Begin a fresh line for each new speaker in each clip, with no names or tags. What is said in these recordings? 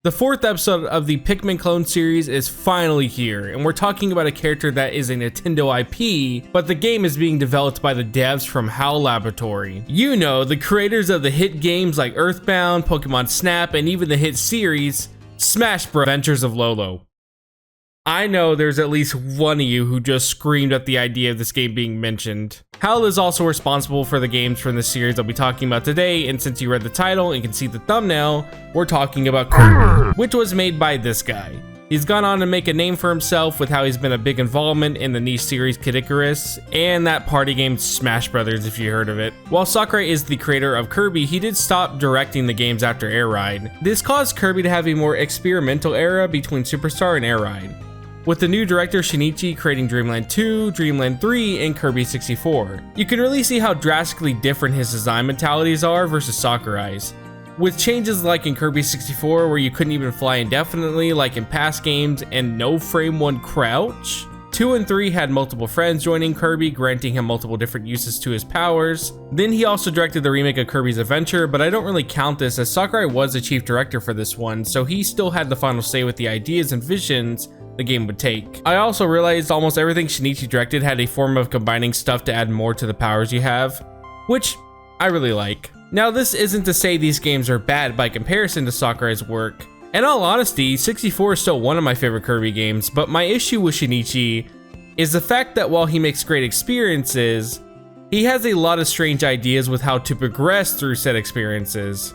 The fourth episode of the Pikmin clone series is finally here, and we're talking about a character that is a Nintendo IP, but the game is being developed by the devs from HAL Laboratory. You know, the creators of the hit games like Earthbound, Pokemon Snap, and even the hit series, Smash Bros. Adventures of Lolo. I know there's at least one of you who just screamed at the idea of this game being mentioned. HAL is also responsible for the games from the series I'll be talking about today, and since you read the title and can see the thumbnail, we're talking about Kirby, which was made by this guy. He's gone on to make a name for himself with how he's been a big involvement in the niche series Kid Icarus, and that party game Smash Brothers if you heard of it. While Sakurai is the creator of Kirby, he did stop directing the games after Air Ride. This caused Kirby to have a more experimental era between Superstar and Air Ride, with the new director Shinichi creating Dreamland 2, Dreamland 3, and Kirby 64. You can really see how drastically different his design mentalities are versus Sakurai's, with changes like in Kirby 64 where you couldn't even fly indefinitely like in past games and no frame 1 crouch. 2 and 3 had multiple friends joining Kirby, granting him multiple different uses to his powers. Then he also directed the remake of Kirby's Adventure, but I don't really count this as Sakurai was the chief director for this one, so he still had the final say with the ideas and visions the game would take. I also realized almost everything Shinichi directed had a form of combining stuff to add more to the powers you have, which I really like. Now, this isn't to say these games are bad by comparison to Sakurai's work. In all honesty, 64 is still one of my favorite Kirby games, but my issue with Shinichi is the fact that while he makes great experiences, he has a lot of strange ideas with how to progress through said experiences.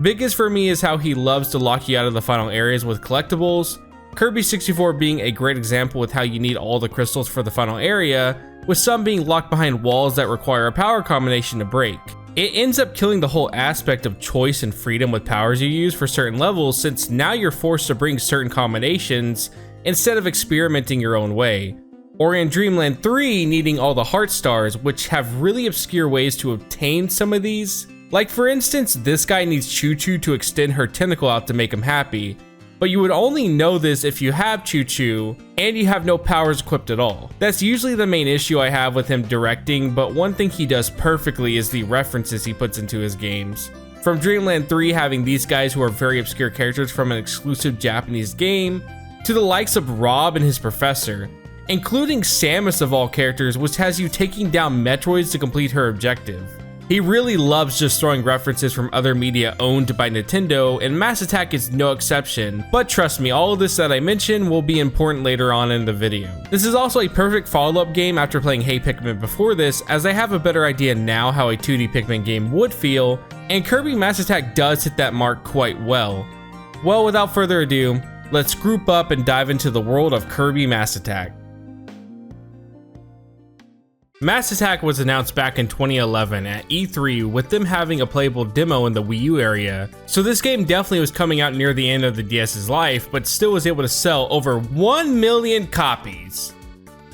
Biggest for me is how he loves to lock you out of the final areas with collectibles, Kirby 64 being a great example with how you need all the crystals for the final area, with some being locked behind walls that require a power combination to break. It ends up killing the whole aspect of choice and freedom with powers you use for certain levels, since now you're forced to bring certain combinations instead of experimenting your own way. Or in Dreamland 3 needing all the heart stars, which have really obscure ways to obtain some of these. Like for instance, this guy needs Choo Choo to extend her tentacle out to make him happy, but you would only know this if you have Choo Choo and you have no powers equipped at all. That's usually the main issue I have with him directing, but one thing he does perfectly is the references he puts into his games. From Dreamland 3 having these guys who are very obscure characters from an exclusive Japanese game, to the likes of Rob and his professor, including Samus of all characters, which has you taking down Metroids to complete her objective. He really loves just throwing references from other media owned by Nintendo, and Mass Attack is no exception, but trust me, all of this that I mentioned will be important later on in the video. This is also a perfect follow-up game after playing Hey Pikmin before this, as I have a better idea now how a 2D Pikmin game would feel, and Kirby Mass Attack does hit that mark quite well. Well, without further ado, let's group up and dive into the world of Kirby Mass Attack. Mass Attack was announced back in 2011 at E3, with them having a playable demo in the Wii U area, so this game definitely was coming out near the end of the DS's life, but still was able to sell over 1 million copies,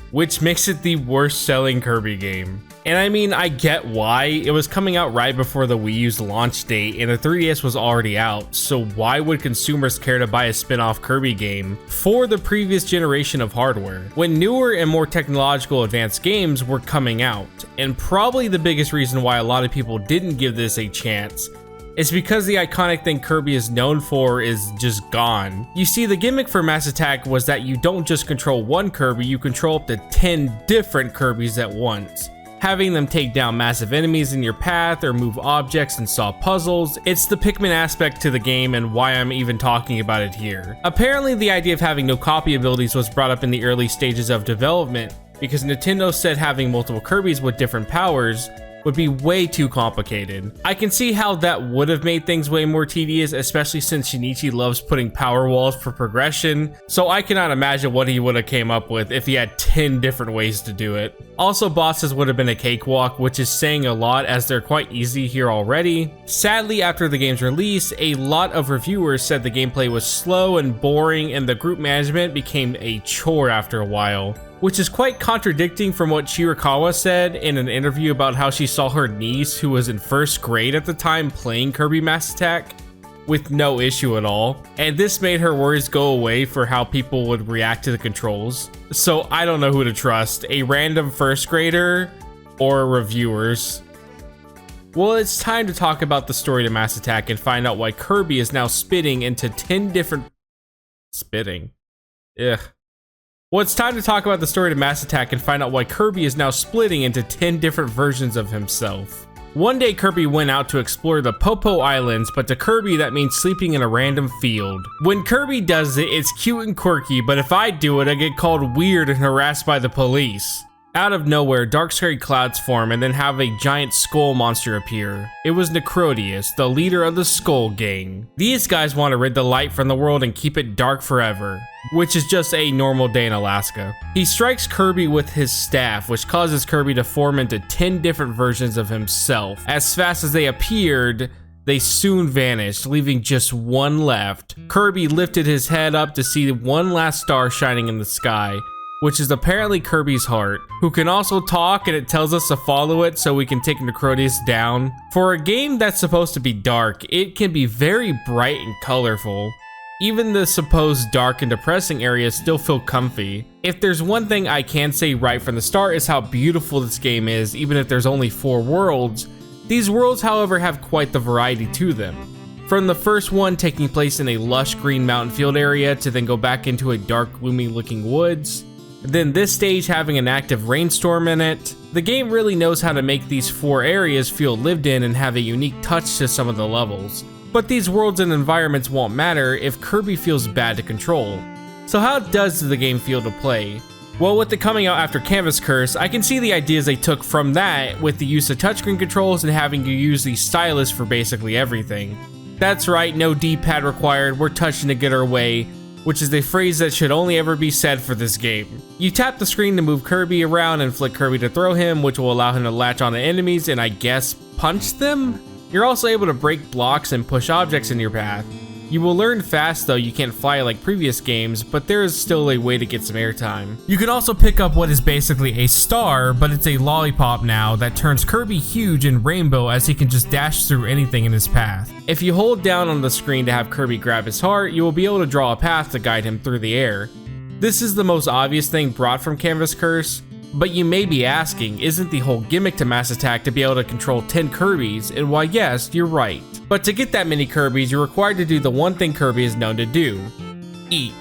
which makes it the worst selling Kirby game. And I mean, I get why. It was coming out right before the Wii U's launch date and the 3DS was already out, so why would consumers care to buy a spin-off Kirby game for the previous generation of hardware, when newer and more technological advanced games were coming out? And probably the biggest reason why a lot of people didn't give this a chance is because the iconic thing Kirby is known for is just gone. You see, the gimmick for Mass Attack was that you don't just control one Kirby, you control up to 10 different Kirbys at once, having them take down massive enemies in your path or move objects and solve puzzles. It's the Pikmin aspect to the game and why I'm even talking about it here. Apparently, the idea of having no copy abilities was brought up in the early stages of development because Nintendo said having multiple Kirbys with different powers would be way too complicated. I can see how that would have made things way more tedious, especially since Shinichi loves putting power walls for progression, so I cannot imagine what he would have came up with if he had 10 different ways to do it. Also, bosses would have been a cakewalk, which is saying a lot as they're quite easy here already. Sadly, after the game's release, a lot of reviewers said the gameplay was slow and boring and the group management became a chore after a while, which is quite contradicting from what Chirikawa said in an interview about how she saw her niece, who was in first grade at the time, playing Kirby Mass Attack with no issue at all, and this made her worries go away for how people would react to the controls. So I don't know who to trust, a random first grader or reviewers. Well, it's time to talk about the story to Mass Attack and find out why Kirby is now spitting into 10 different... Spitting? Ugh. Well, it's time to talk about the story to Mass Attack and find out why Kirby is now splitting into 10 different versions of himself. One day Kirby went out to explore the Popo Islands, but to Kirby that means sleeping in a random field. When Kirby does it, it's cute and quirky, but if I do it, I get called weird and harassed by the police. Out of nowhere, dark scary clouds form and then have a giant skull monster appear. It was Necrodius, the leader of the Skull Gang. These guys want to rid the light from the world and keep it dark forever, which is just a normal day in Alaska. He strikes Kirby with his staff, which causes Kirby to form into 10 different versions of himself. As fast as they appeared, they soon vanished, leaving just one left. Kirby lifted his head up to see one last star shining in the sky, which is apparently Kirby's heart, who can also talk, and it tells us to follow it so we can take Necrodius down. For a game that's supposed to be dark, it can be very bright and colorful. Even the supposed dark and depressing areas still feel comfy. If there's one thing I can say right from the start is how beautiful this game is, even if there's only 4 worlds. These worlds, however, have quite the variety to them. From the first one taking place in a lush green mountain field area to then go back into a dark, gloomy looking woods. Then this stage having an active rainstorm in it. The game really knows how to make these 4 areas feel lived in and have a unique touch to some of the levels. But these worlds and environments won't matter if Kirby feels bad to control. So how does the game feel to play? Well, with it coming out after Canvas Curse, I can see the ideas they took from that with the use of touchscreen controls and having to use the stylus for basically everything. That's right, no D-pad required, we're touching to get our way, which is a phrase that should only ever be said for this game. You tap the screen to move Kirby around and flick Kirby to throw him, which will allow him to latch onto enemies and I guess punch them? You're also able to break blocks and push objects in your path. You will learn fast though you can't fly like previous games, but there is still a way to get some airtime. You can also pick up what is basically a star, but it's a lollipop now that turns Kirby huge and rainbow as he can just dash through anything in his path. If you hold down on the screen to have Kirby grab his heart, you will be able to draw a path to guide him through the air. This is the most obvious thing brought from Canvas Curse, but you may be asking, isn't the whole gimmick to Mass Attack to be able to control 10 Kirbys? And why yes, you're right. But to get that many Kirbys, you're required to do the one thing Kirby is known to do: eat.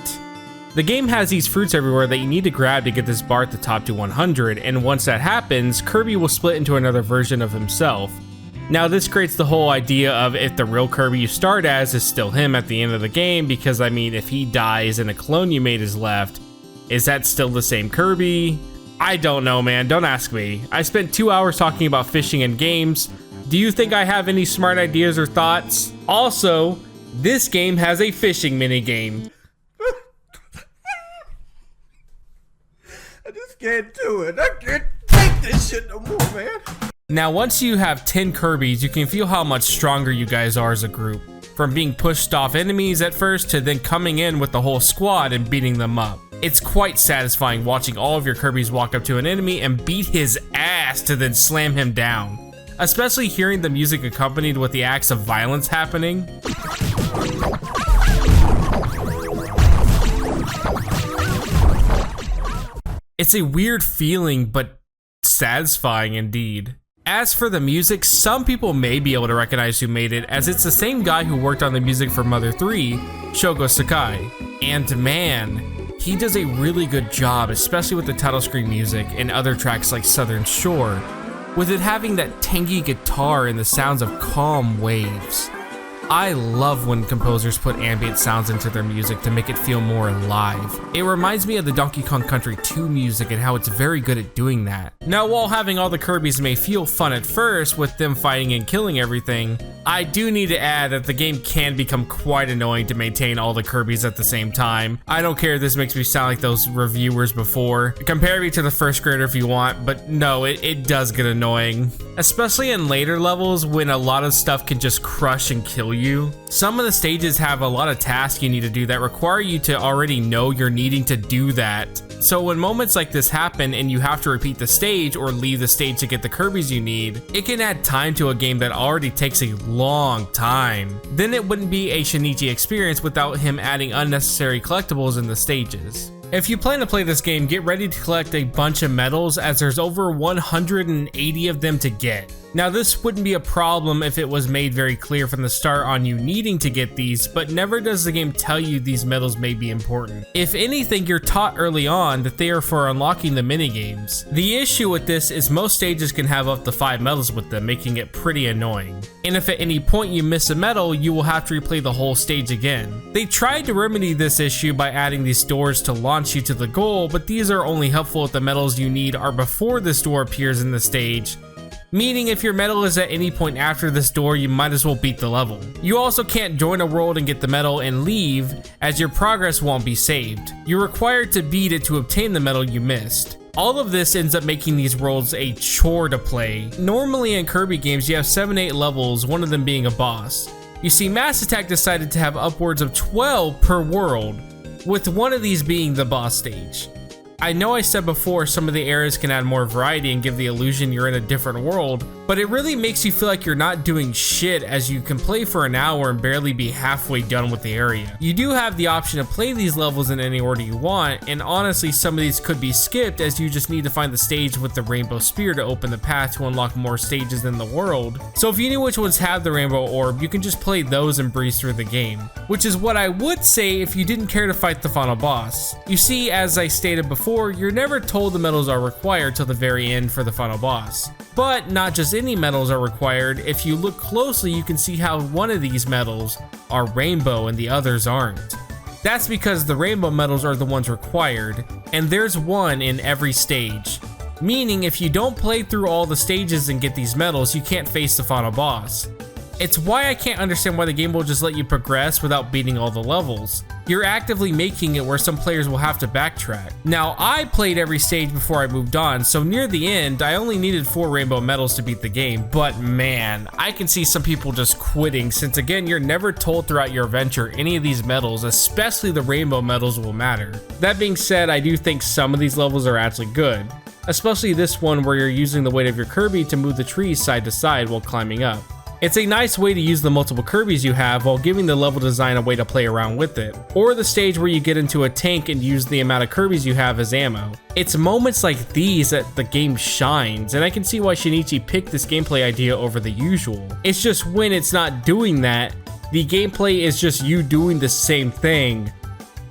The game has these fruits everywhere that you need to grab to get this bar at the top to 100, and once that happens, Kirby will split into another version of himself. Now this creates the whole idea of if the real Kirby you start as is still him at the end of the game, because I mean, if he dies and a clone you made is left, is that still the same Kirby? I don't know, man, don't ask me. I spent 2 hours talking about fishing and games. Do you think I have any smart ideas or thoughts? Also, this game has a fishing minigame.
I just can't do it. I can't take this shit no more, man.
Now, once you have 10 Kirbys, you can feel how much stronger you guys are as a group. From being pushed off enemies at first to then coming in with the whole squad and beating them up. It's quite satisfying watching all of your Kirbys walk up to an enemy and beat his ass to then slam him down. Especially hearing the music accompanied with the acts of violence happening. It's a weird feeling, but satisfying indeed. As for the music, some people may be able to recognize who made it, as it's the same guy who worked on the music for Mother 3, Shogo Sakai. And man, he does a really good job, especially with the title screen music and other tracks like Southern Shore, with it having that tangy guitar and the sounds of calm waves. I love when composers put ambient sounds into their music to make it feel more alive. It reminds me of the Donkey Kong Country 2 music and how it's very good at doing that. Now, while having all the Kirbys may feel fun at first with them fighting and killing everything, I do need to add that the game can become quite annoying to maintain all the Kirbys at the same time. I don't care if this makes me sound like those reviewers before. Compare me to the first grader if you want, but no, it does get annoying. Especially in later levels when a lot of stuff can just crush and kill you. Some of the stages have a lot of tasks you need to do that require you to already know you're needing to do that. So when moments like this happen and you have to repeat the stage or leave the stage to get the Kirbys you need, it can add time to a game that already takes a long time. Then it wouldn't be a Shinichi experience without him adding unnecessary collectibles in the stages. If you plan to play this game, get ready to collect a bunch of medals as there's over 180 of them to get. Now this wouldn't be a problem if it was made very clear from the start on you needing to get these, but never does the game tell you these medals may be important. If anything, you're taught early on that they are for unlocking the minigames. The issue with this is most stages can have up to 5 medals with them, making it pretty annoying. And if at any point you miss a medal, you will have to replay the whole stage again. They tried to remedy this issue by adding these doors to launch you to the goal, but these are only helpful if the medals you need are before this door appears in the stage. Meaning if your medal is at any point after this door, you might as well beat the level. You also can't join a world and get the medal and leave, as your progress won't be saved. You're required to beat it to obtain the medal you missed. All of this ends up making these worlds a chore to play. Normally in Kirby games you have 7-8 levels, one of them being a boss. You see, Mass Attack decided to have upwards of 12 per world, with one of these being the boss stage. I know I said before some of the areas can add more variety and give the illusion you're in a different world, but it really makes you feel like you're not doing shit, as you can play for an hour and barely be halfway done with the area. You do have the option to play these levels in any order you want, and honestly some of these could be skipped, as you just need to find the stage with the rainbow spear to open the path to unlock more stages in the world. So if you knew which ones have the rainbow orb, you can just play those and breeze through the game, which is what I would say if you didn't care to fight the final boss. You see, as I stated before, you're never told the medals are required till the very end for the final boss. But not just any medals are required. If you look closely, you can see how one of these medals are rainbow and the others aren't. That's because the rainbow medals are the ones required, and there's one in every stage. Meaning if you don't play through all the stages and get these medals, you can't face the final boss. It's why I can't understand why the game will just let you progress without beating all the levels. You're actively making it where some players will have to backtrack. Now, I played every stage before I moved on, so near the end, I only needed 4 rainbow medals to beat the game, but man, I can see some people just quitting, since again, you're never told throughout your adventure any of these medals, especially the rainbow medals, will matter. That being said, I do think some of these levels are actually good, especially this one where you're using the weight of your Kirby to move the trees side to side while climbing up. It's a nice way to use the multiple Kirbys you have while giving the level design a way to play around with it. Or the stage where you get into a tank and use the amount of Kirbys you have as ammo. It's moments like these that the game shines, and I can see why Shinichi picked this gameplay idea over the usual. It's just when it's not doing that, the gameplay is just you doing the same thing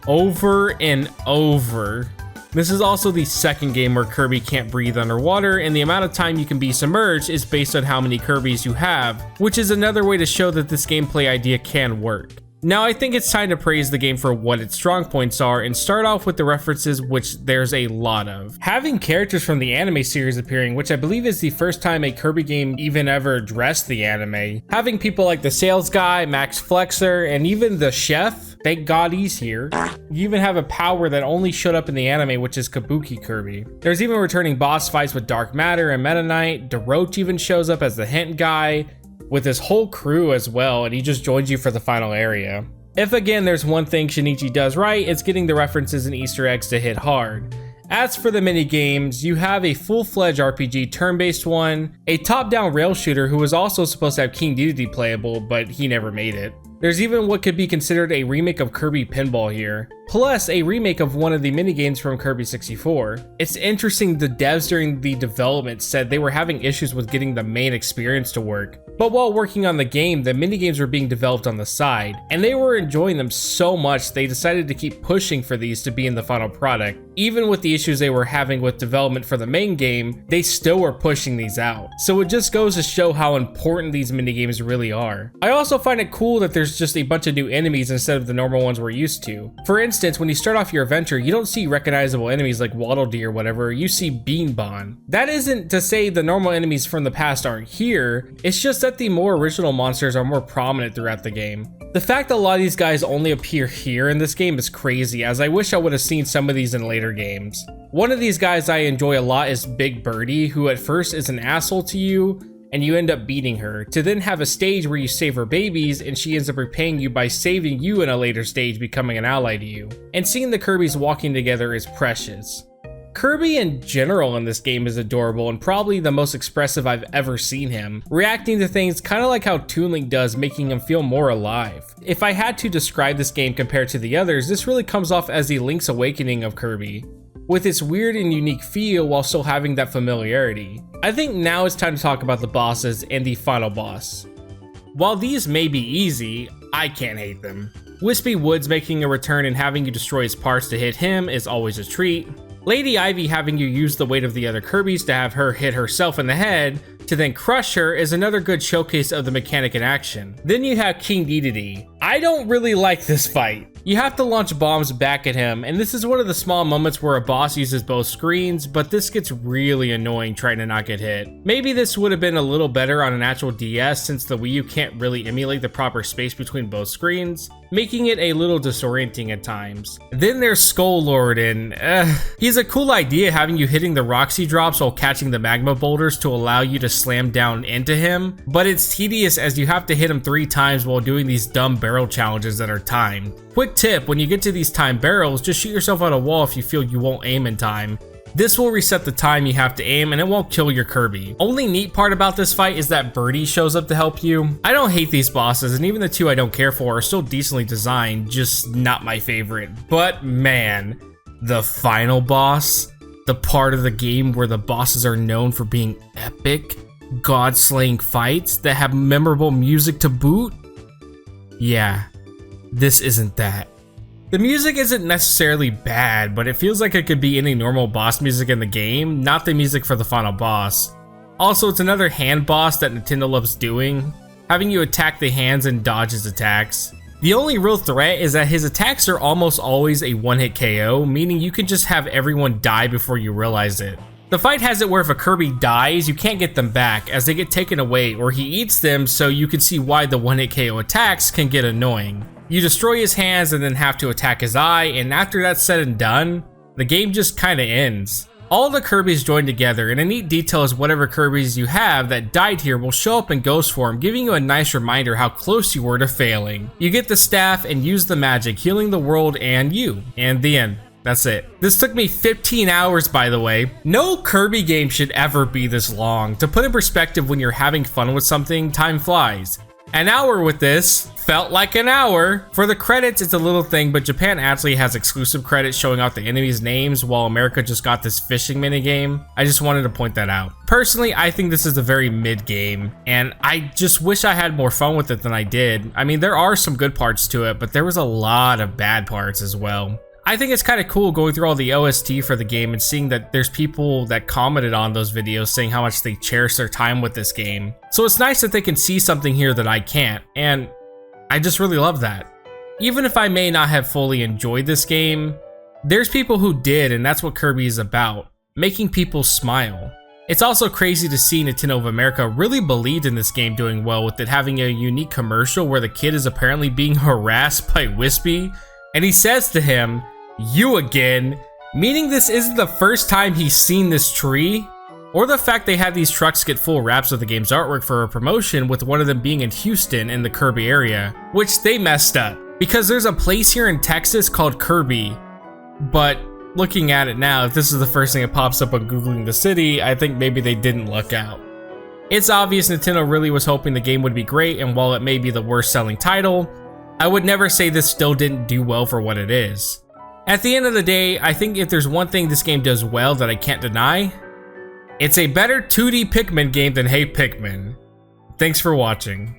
over and over. This is also the second game where Kirby can't breathe underwater, and the amount of time you can be submerged is based on how many Kirbys you have, which is another way to show that this gameplay idea can work. Now I think it's time to praise the game for what its strong points are and start off with the references, which there's a lot of. Having characters from the anime series appearing, which I believe is the first time a Kirby game even ever addressed the anime. Having people like the sales guy, Max Flexer, and even the chef. Thank God he's here. You even have a power that only showed up in the anime, which is Kabuki Kirby. There's even returning boss fights with Dark Matter and Meta Knight. Daroche even shows up as the hint guy with his whole crew as well, and he just joins you for the final area. If again there's one thing Shinichi does right, it's getting the references and Easter eggs to hit hard. As for the mini games, you have a full-fledged RPG turn-based one, a top-down rail shooter who was also supposed to have King Dedede playable, but he never made it. There's even what could be considered a remake of Kirby Pinball here, plus a remake of one of the minigames from Kirby 64. It's interesting the devs during the development said they were having issues with getting the main experience to work, but while working on the game, the minigames were being developed on the side, and they were enjoying them so much they decided to keep pushing for these to be in the final product. Even with the issues they were having with development for the main game, they still were pushing these out. So it just goes to show how important these minigames really are. I also find it cool that there's just a bunch of new enemies instead of the normal ones we're used to. For instance, when you start off your adventure, you don't see recognizable enemies like Waddle Dee or whatever, you see Bean Bon. That isn't to say the normal enemies from the past aren't here, it's just that the more original monsters are more prominent throughout the game. The fact that a lot of these guys only appear here in this game is crazy, as I wish I would have seen some of these in later games. One of these guys I enjoy a lot is Big Birdie, who at first is an asshole to you, and you end up beating her, to then have a stage where you save her babies and she ends up repaying you by saving you in a later stage, becoming an ally to you. And seeing the Kirbys walking together is precious. Kirby in general in this game is adorable and probably the most expressive I've ever seen him, reacting to things kind of like how Toon Link does, making him feel more alive. If I had to describe this game compared to the others, this really comes off as the Link's Awakening of Kirby. with its weird and unique feel while still having that familiarity. I think now it's time to talk about the bosses and the final boss. While these may be easy, I can't hate them. Wispy Woods making a return and having you destroy his parts to hit him is always a treat. Lady Ivy having you use the weight of the other Kirbys to have her hit herself in the head to then crush her is another good showcase of the mechanic in action. Then you have King Dedede. I don't really like this fight. You have to launch bombs back at him, and this is one of the small moments where a boss uses both screens, but this gets really annoying trying to not get hit. Maybe this would have been a little better on an actual DS since the Wii U can't really emulate the proper space between both screens, making it a little disorienting at times. Then there's Skull Lord, and he's a cool idea having you hitting the Roxy drops while catching the magma boulders to allow you to slam down into him, but it's tedious as you have to hit him 3 times while doing these dumb barrel challenges that are timed. Quick tip, when you get to these timed barrels, just shoot yourself at a wall if you feel you won't aim in time. This will reset the time you have to aim and it won't kill your Kirby. Only neat part about this fight is that Birdie shows up to help you. I don't hate these bosses, and even the 2 I don't care for are still decently designed, just not my favorite. But man, the final boss, the part of the game where the bosses are known for being epic, god-slaying fights that have memorable music to boot? Yeah, this isn't that. The music isn't necessarily bad, but it feels like it could be any normal boss music in the game, not the music for the final boss. Also, it's another hand boss that Nintendo loves doing, having you attack the hands and dodge his attacks. The only real threat is that his attacks are almost always a one-hit KO, meaning you can just have everyone die before you realize it. The fight has it where if a Kirby dies, you can't get them back as they get taken away or he eats them, so you can see why the one-hit KO attacks can get annoying. You destroy his hands and then have to attack his eye, and after that's said and done, the game just kinda ends. All the Kirbys join together, and a neat detail is whatever Kirbys you have that died here will show up in ghost form, giving you a nice reminder how close you were to failing. You get the staff and use the magic, healing the world and you, and the end. That's it. This took me 15 hours, by the way. No Kirby game should ever be this long. To put in perspective, when you're having fun with something, time flies. An hour with this felt like an hour. For the credits, it's a little thing, but Japan actually has exclusive credits showing out the enemies' names while America just got this fishing minigame. I just wanted to point that out. Personally, I think this is a very mid game, and I just wish I had more fun with it than I did. I mean, there are some good parts to it, but there was a lot of bad parts as well. I think it's kind of cool going through all the OST for the game and seeing that there's people that commented on those videos saying how much they cherish their time with this game. So it's nice that they can see something here that I can't, and I just really love that. Even if I may not have fully enjoyed this game, there's people who did, and that's what Kirby is about, making people smile. It's also crazy to see Nintendo of America really believed in this game doing well, with it having a unique commercial where the kid is apparently being harassed by Wispy, and he says to him, "You again," meaning this isn't the first time he's seen this tree, or the fact they had these trucks get full wraps of the game's artwork for a promotion, with one of them being in Houston in the Kirby area, which they messed up, because there's a place here in Texas called Kirby, but looking at it now, if this is the first thing that pops up on Googling the city, I think maybe they didn't look out. It's obvious Nintendo really was hoping the game would be great, and while it may be the worst selling title, I would never say this still didn't do well for what it is. At the end of the day, I think if there's one thing this game does well that I can't deny, it's a better 2D Pikmin game than Hey Pikmin. Thanks for watching.